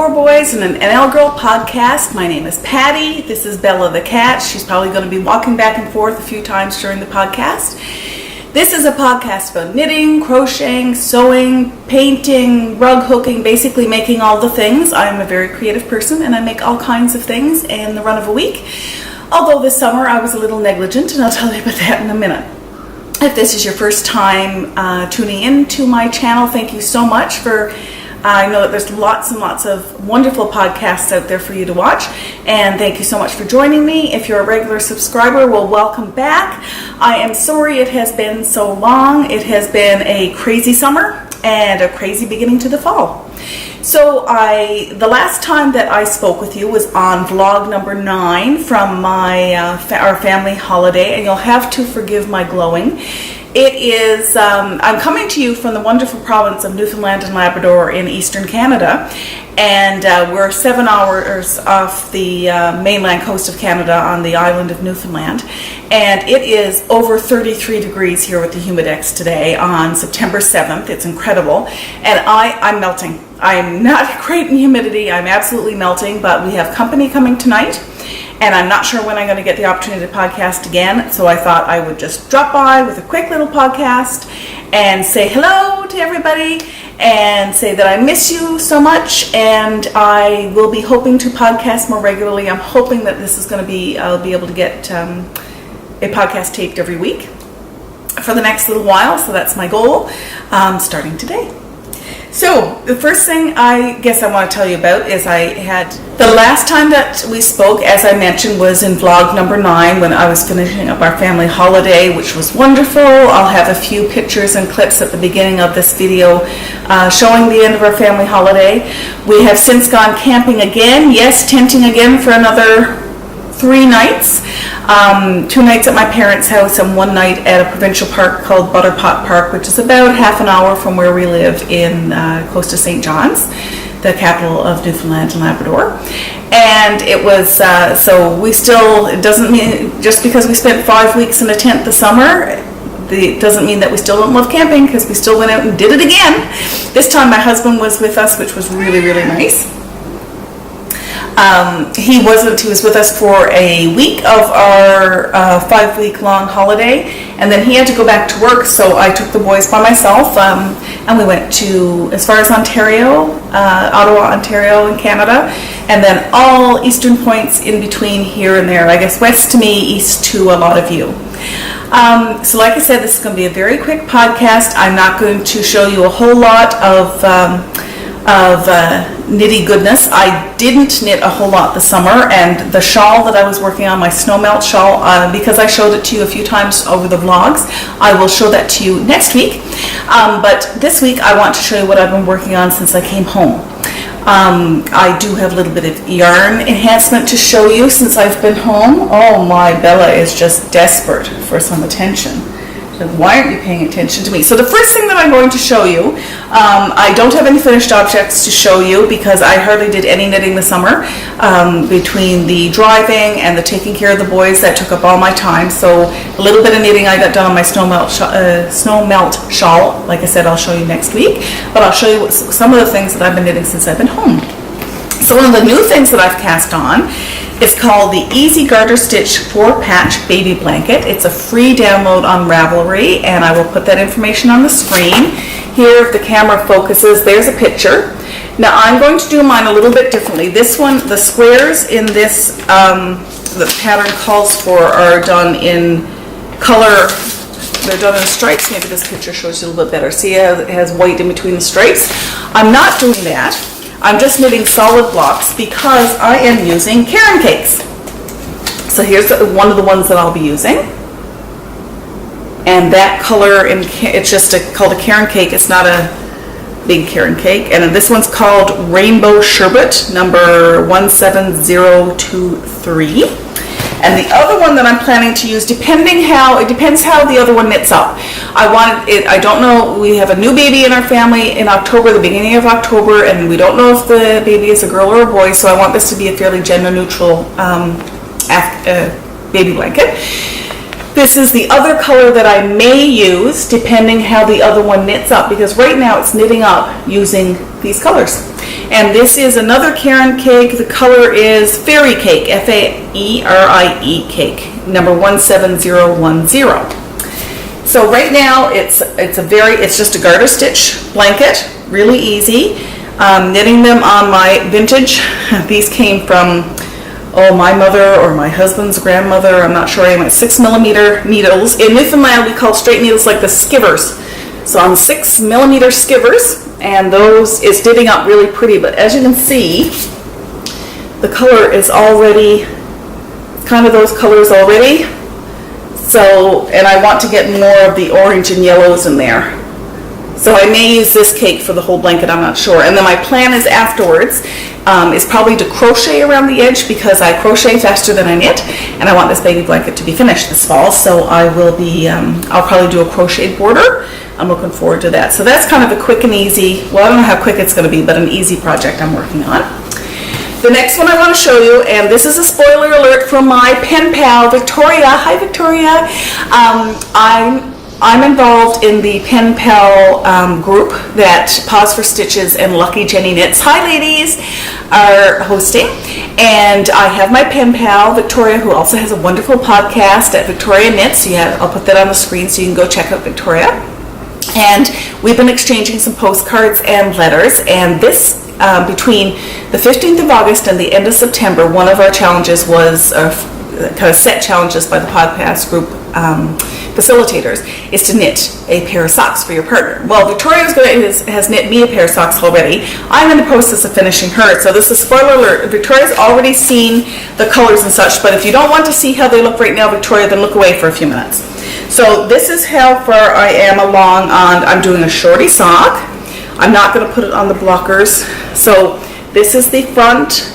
4 boys and an NL Girl podcast. My name is Patty. This is Bella the cat. She's probably going to be walking back and forth a few times during the podcast. This is a podcast about knitting, crocheting, sewing, painting, rug hooking, basically making all the things. I'm a very creative person and I make all kinds of things in the run of a week. Although this summer I was a little negligent, and I'll tell you about that in a minute. If this is your first time tuning in to my channel, thank you so much for I know that there's lots and lots of wonderful podcasts out there for you to watch, and thank you so much for joining me. If you're a regular subscriber, well, welcome back. I am sorry it has been so long. It has been a crazy summer and a crazy beginning to the fall. So the last time that I spoke with you was on vlog number 9 from my our family holiday, and you'll have to forgive my glowing. It is, I'm coming to you from the wonderful province of Newfoundland and Labrador in eastern Canada, and we're 7 hours off the mainland coast of Canada on the island of Newfoundland, and it is over 33 degrees here with the humidex today on September 7th. It's incredible, and I'm melting. I'm not great in humidity. I'm absolutely melting, but we have company coming tonight. And I'm not sure when I'm going to get the opportunity to podcast again, so I thought I would just drop by with a quick little podcast and say hello to everybody and say that I miss you so much, and I will be hoping to podcast more regularly. I'm hoping that this is going to be, I'll be able to get a podcast taped every week for the next little while, so that's my goal, starting today. So the first thing I guess I want to tell you about is the last time that we spoke, as I mentioned, was in vlog number 9 when I was finishing up our family holiday, which was wonderful. I'll have a few pictures and clips at the beginning of this video showing the end of our family holiday. We have since gone camping again, yes, tenting again for another 3 nights. 2 nights at my parents' house and 1 night at a provincial park called Butterpot Park, which is about half an hour from where we live in close to St. John's, the capital of Newfoundland and Labrador. And it was, so we still, it doesn't mean, just because we spent 5 weeks in a tent this summer, it doesn't mean that we still don't love camping, because we still went out and did it again. This time my husband was with us, which was really, really nice. He was with us for a week of our 5-week long holiday, and then he had to go back to work, so I took the boys by myself, and we went to as far as Ontario, Ottawa, Ontario in Canada, and then all eastern points in between here and there. I guess west to me, east to a lot of you. So like I said, this is going to be a very quick podcast. I'm not going to show you a whole lot of knitty goodness. I didn't knit a whole lot this summer, and the shawl that I was working on, my snow melt shawl, because I showed it to you a few times over the vlogs, I will show that to you next week. But this week I want to show you what I've been working on since I came home. I do have a little bit of yarn enhancement to show you since I've been home. Oh my, Bella is just desperate for some attention. Why aren't you paying attention to me? So the first thing that I'm going to show you, I don't have any finished objects to show you because I hardly did any knitting this summer. Between the driving and the taking care of the boys, that took up all my time. So a little bit of knitting I got done on my snow melt shawl. Like I said, I'll show you next week. But I'll show you some of the things that I've been knitting since I've been home. So one of the new things that I've cast on is called the Easy Garter Stitch 4-Patch Baby Blanket. It's a free download on Ravelry, and I will put that information on the screen. Here, if the camera focuses, there's a picture. Now I'm going to do mine a little bit differently. This one, the squares in this, the pattern calls for, are done in color. They're done in stripes. Maybe this picture shows you a little bit better. See how it has white in between the stripes? I'm not doing that. I'm just knitting solid blocks because I am using Caron cakes. So here's one of the ones that I'll be using. And that color, it's just called a Caron cake. It's not a big Caron cake. And then this one's called Rainbow Sherbet, number 17023. And the other one that I'm planning to use, it depends how the other one knits up. I don't know, we have a new baby in our family in October, the beginning of October, and we don't know if the baby is a girl or a boy, so I want this to be a fairly gender neutral baby blanket. This is the other color that I may use depending how the other one knits up, because right now it's knitting up using these colors. And this is another Caron cake. The color is Fairy Cake, F-A-E-R-I-E cake, number 17010. So right now it's just a garter stitch blanket, really easy. Knitting them on my vintage. These came from my mother or my husband's grandmother, I'm not sure, anyway, 6mm needles. In Newfoundland we call straight needles like the skivers. So on 6mm skivers, and those is knitting up really pretty, but as you can see, the color is already kind of those colors already. So, and I want to get more of the orange and yellows in there. So I may use this cake for the whole blanket, I'm not sure. And then my plan is afterwards, is probably to crochet around the edge because I crochet faster than I knit, and I want this baby blanket to be finished this fall. So I will be, I'll probably do a crochet border. I'm looking forward to that. So that's kind of a quick and easy, well, I don't know how quick it's going to be, but an easy project I'm working on. The next one I want to show you, and this is a spoiler alert from my pen pal, Victoria. Hi, Victoria. I'm involved in the pen pal group that Paws for Stitches and Lucky Jenny Knits, hi ladies, are hosting. And I have my pen pal, Victoria, who also has a wonderful podcast at Victoria Knits. Yeah, I'll put that on the screen so you can go check out Victoria. And we've been exchanging some postcards and letters, and this between the 15th of August and the end of September, one of our challenges was kind of set challenges by the podcast group facilitators is to knit a pair of socks for your partner. Well, Victoria has knit me a pair of socks already. I'm in the process of finishing hers. So this is spoiler alert. Victoria's already seen the colors and such, but if you don't want to see how they look right now, Victoria, then look away for a few minutes. So this is how far I am along on, I'm doing a shorty sock. I'm not going to put it on the blockers. So this is the front.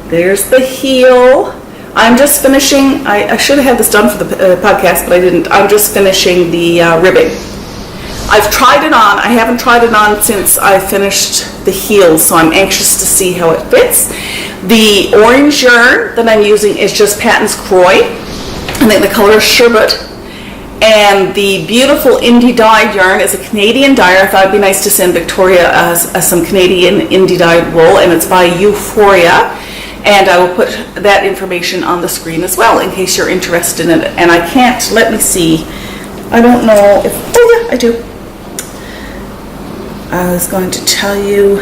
There's the heel. I'm just finishing, I should have had this done for the podcast, but I didn't. I'm just finishing the ribbing. I've tried it on. I haven't tried it on since I finished the heels, so I'm anxious to see how it fits. The orange yarn that I'm using is just Patton's Croy. I think the color is Sherbet. And the beautiful indie dyed yarn is a Canadian dyer. I thought it'd be nice to send Victoria some Canadian indie dyed wool, and it's by PHORIA. And I will put that information on the screen as well in case you're interested in it. And I can't, let me see, I don't know if, oh yeah, I do. I was going to tell you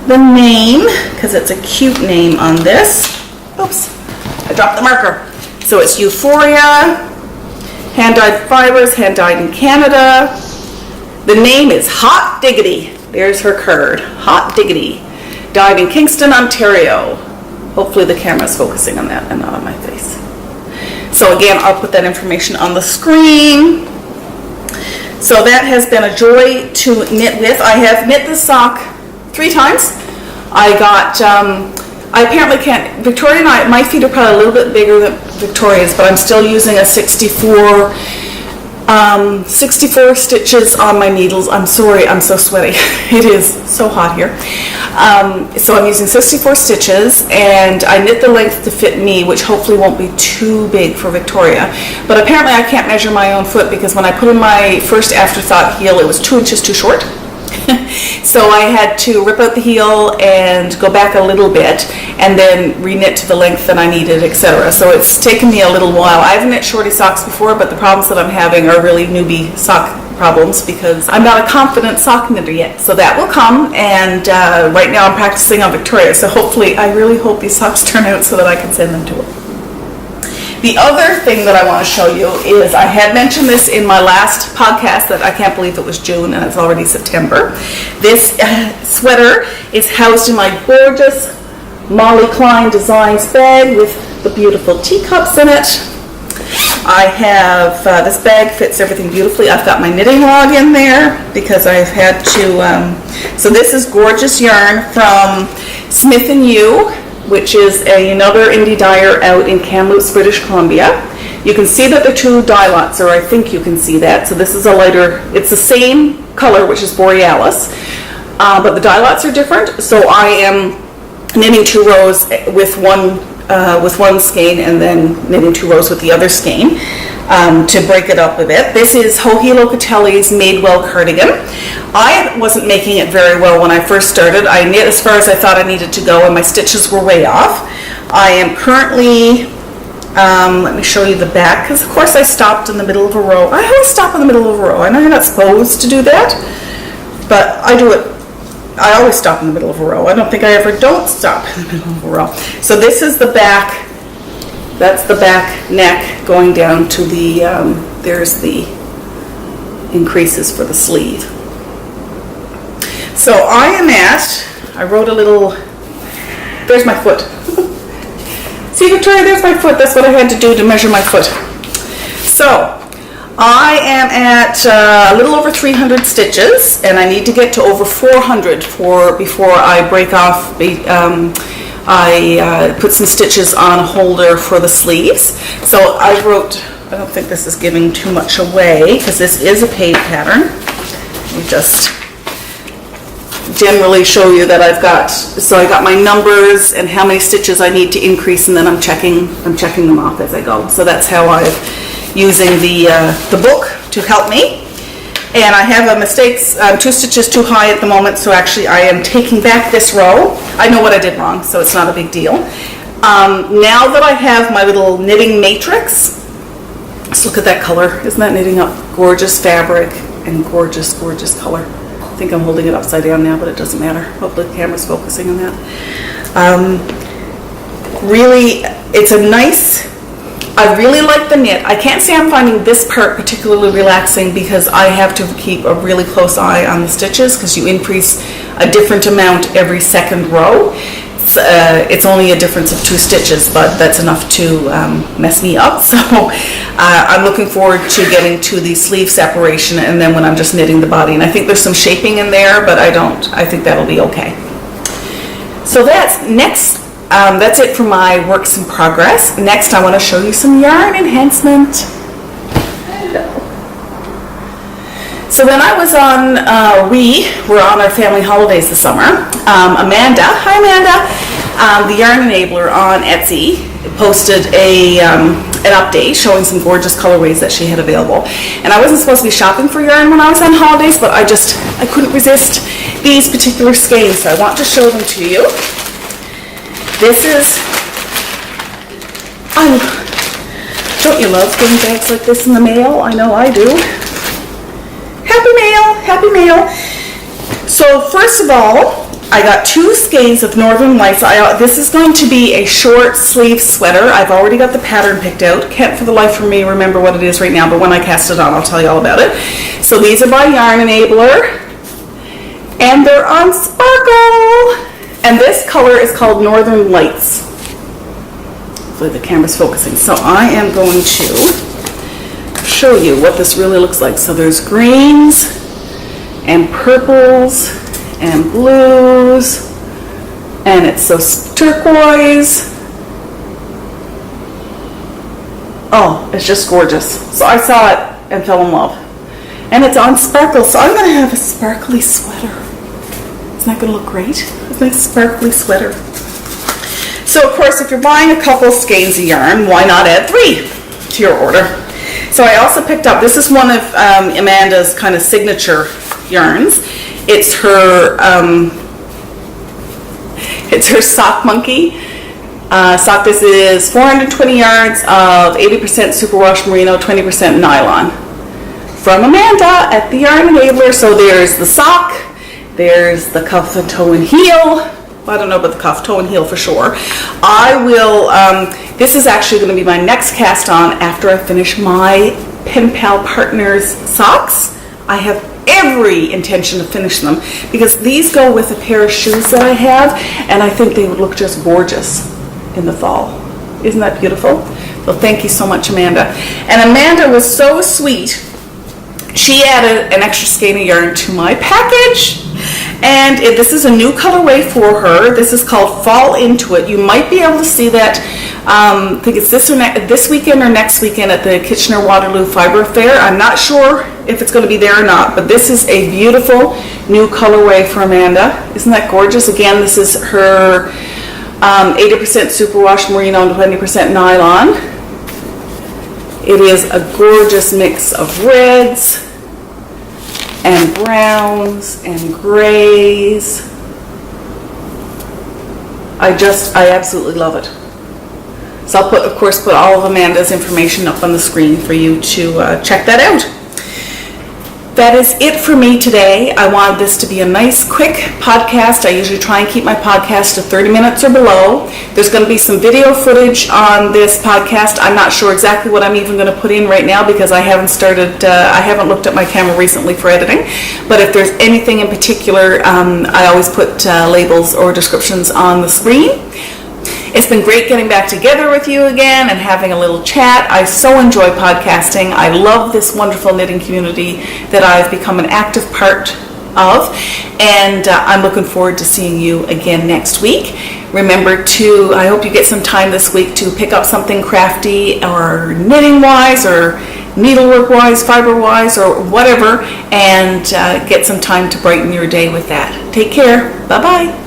the name, because it's a cute name on this. Oops, I dropped the marker. So it's PHORIA, hand-dyed fibers, hand-dyed in Canada. The name is Hot Diggity. There's her card, Hot Diggity. Dyed in Kingston, Ontario. Hopefully the camera's focusing on that and not on my face. So again, I'll put that information on the screen. So that has been a joy to knit with. I have knit this sock 3 times. I apparently can't, Victoria and I, my feet are probably a little bit bigger than Victoria's, but I'm still using a 64 stitches on my needles. I'm sorry, I'm so sweaty. It is so hot here. So I'm using 64 stitches, and I knit the length to fit me, which hopefully won't be too big for Victoria. But apparently I can't measure my own foot because when I put in my first afterthought heel, it was 2 inches too short. So I had to rip out the heel and go back a little bit and then re-knit to the length that I needed, etc. So it's taken me a little while. I've knit shorty socks before, but the problems that I'm having are really newbie sock problems because I'm not a confident sock knitter yet. So that will come, and right now I'm practicing on Victoria. So hopefully, I really hope these socks turn out so that I can send them to her. The other thing that I want to show you is, I had mentioned this in my last podcast that I can't believe it was June and it's already September. This sweater is housed in my gorgeous Molly Klein Designs bag with the beautiful teacups in it. I have, this bag fits everything beautifully. I've got my knitting log in there because I've had to, so this is gorgeous yarn from Smith & U, which is another indie dyer out in Kamloops, British Columbia. You can see that the 2 dye lots, or I think you can see that. So this is a lighter, it's the same color, which is Borealis, but the dye lots are different. So I am knitting 2 rows with one skein and then knitting 2 rows with the other skein. to break it up a bit. This is JOJI LOCATELLI's MADEWELL cardigan. I wasn't making it very well when I first started. I knit as far as I thought I needed to go and my stitches were way off. I am currently, let me show you the back, because of course I stopped in the middle of a row. I always stop in the middle of a row. I know you're not supposed to do that, but I do it. I always stop in the middle of a row. I don't think I ever don't stop in the middle of a row. So this is the back. That's the back neck going down to the, there's the increases for the sleeve. So I am at, I wrote a little, there's my foot. See, Victoria, there's my foot. That's what I had to do to measure my foot. So I am at a little over 300 stitches, and I need to get to over 400 before I break off. I put some stitches on a holder for the sleeves. So I wrote, I don't think this is giving too much away because this is a paid pattern. Let me just generally show you that I've got, so I got my numbers and how many stitches I need to increase, and then I'm checking them off as I go. So that's how I'm using the book to help me. And I have a mistake, 2 stitches too high at the moment, so actually I am taking back this row. I know what I did wrong, so it's not a big deal. Now that I have my little knitting matrix, let's look at that color. Isn't that knitting up? Gorgeous fabric and gorgeous, gorgeous color. I think I'm holding it upside down now, but it doesn't matter. Hopefully the camera's focusing on that. Really, it's a nice, I really like the knit. I can't say I'm finding this part particularly relaxing because I have to keep a really close eye on the stitches because you increase a different amount every second row. It's only a difference of 2 stitches, but that's enough to mess me up. So I'm looking forward to getting to the sleeve separation, and then when I'm just knitting the body. And I think there's some shaping in there, but I think that'll be okay. So that's next. That's it for my works in progress. Next, I want to show you some yarn enhancement. So when I was on, we were on our family holidays this summer. Amanda, hi Amanda, the Yarn Enabler on Etsy posted an update showing some gorgeous colorways that she had available. And I wasn't supposed to be shopping for yarn when I was on holidays, but I couldn't resist these particular skeins, so I want to show them to you. This is, don't you love getting bags like this in the mail? I know I do. Happy mail, happy mail. So first of all, I got 2 skeins of Northern Lights. This is going to be a short sleeve sweater. I've already got the pattern picked out. Can't for the life of me remember what it is right now, but when I cast it on, I'll tell you all about it. So these are by Yarn Enabler, and they're on Sparkle. And this color is called Northern Lights. Hopefully the camera's focusing. So I am going to show you what this really looks like. So there's greens and purples and blues, and it's so turquoise. Oh, it's just gorgeous. So I saw it and fell in love. And it's on Sparkle, so I'm going to have a sparkly sweater. Isn't that going to look great? It's a nice sparkly sweater. So of course, if you're buying a couple skeins of yarn, why not add 3 to your order? So I also picked up, this is one of Amanda's kind of signature yarns. It's her Sock Monkey sock. This is 420 yards of 80% superwash merino, 20% nylon. From Amanda at the Yarn Enabler. So there's the sock, there's the cuff and toe and heel. Well, I don't know about the cuff, toe and heel for sure. I will, this is actually going to be my next cast on after I finish my Pen Pal Partners socks. I have every intention to finish them because these go with a pair of shoes that I have, and I think they would look just gorgeous in the fall. Isn't that beautiful? So thank you so much, Amanda. And Amanda was so sweet. She added an extra skein of yarn to my package, and this is a new colorway for her. This is called Fall Into It. You might be able to see that, I think it's this weekend or next weekend at the Kitchener-Waterloo Fiber Fair. I'm not sure if it's going to be there or not, but this is a beautiful new colorway for Amanda. Isn't that gorgeous? Again, this is her 80% superwash merino and 20% nylon. It is a gorgeous mix of reds and browns and grays. I absolutely love it. So I'll of course put all of Amanda's information up on the screen for you to check that out. That is it for me today. I wanted this to be a nice, quick podcast. I usually try and keep my podcast to 30 minutes or below. There's going to be some video footage on this podcast. I'm not sure exactly what I'm even going to put in right now because I haven't looked at my camera recently for editing. But if there's anything in particular, I always put labels or descriptions on the screen. It's been great getting back together with you again and having a little chat. I so enjoy podcasting. I love this wonderful knitting community that I've become an active part of, and I'm looking forward to seeing you again next week. Remember I hope you get some time this week to pick up something crafty or knitting wise or needlework wise, fiber wise, or whatever, and get some time to brighten your day with that. Take care. Bye-bye.